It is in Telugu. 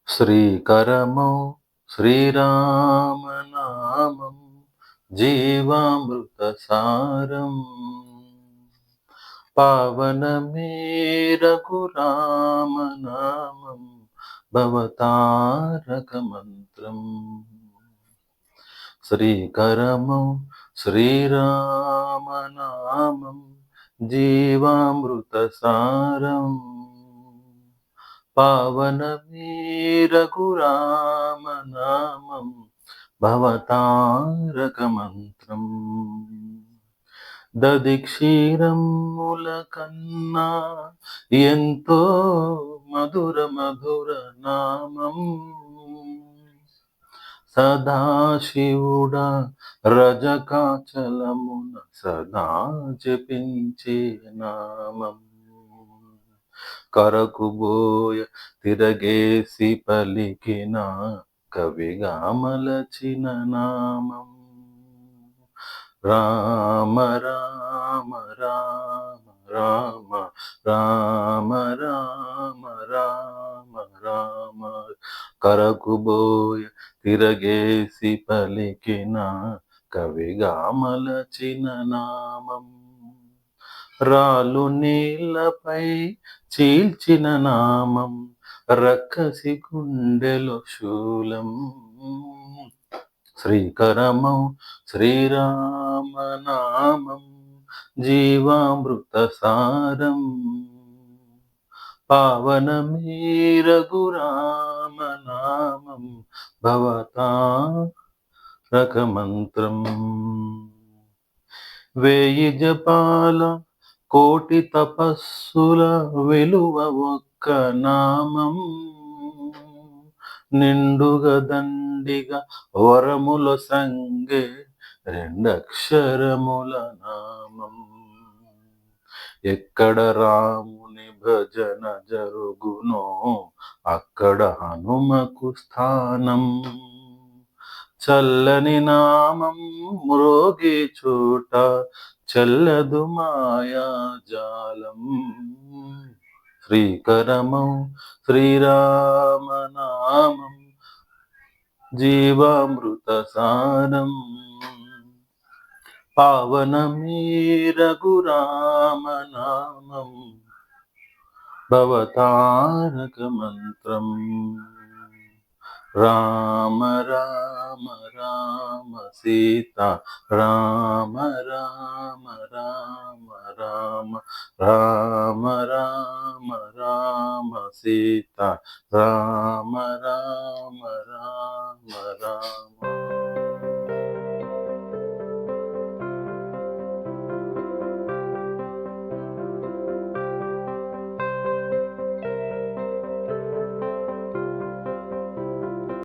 శ్రీకరమౌ శ్రీరామనామం జీవామృత సారం పావనమే రఘురామనామం భవతారక మంత్రం శ్రీకరమౌ శ్రీరామనామం జీవామృత సారం పావనమే రఘురామనామం భవతారక మంత్రం దదిక్షీరముల కన్నా ఎంతో మధుర మధుర నామం సదాశివుడా రజకాచలమున సదా జపించే నామం కరకుబోయ తిరగేసి పలికిన కవిగా మలచిన నామం రామ రామ రామ రామ రామ రామ రామ రామ కరకుబోయ తిరగేసి పలికిన కవిగా మలచిన నామం రాలు నీళ్ళపై చీల్చిన నామం రక్కసి గుండెలో శూలం శ్రీకరమౌ శ్రీరామనామం జీవామృత సారం పావనమే రఘురామనామం భవతారక మంత్రం వేయి జపాల కోటి తపస్సుల విలువ ఒక్క నామం నిండుగా దండిగా వరముల సంగే రెండక్షరముల నామం ఎక్కడ రాముని భజన జరుగునో అక్కడ హనుమకు స్థానం చల్లని నామం మ్రోగే చోట చల్లదు మాయాజాలం శ్రీకరమౌ శ్రీరామనామం జీవామృత సారం పావనమే రఘురామనామం భవతారక మంత్రం రామ రామ రామ సీత రామ రామ రామ రామ రామ రామ రామ సీత రామ రామ రామ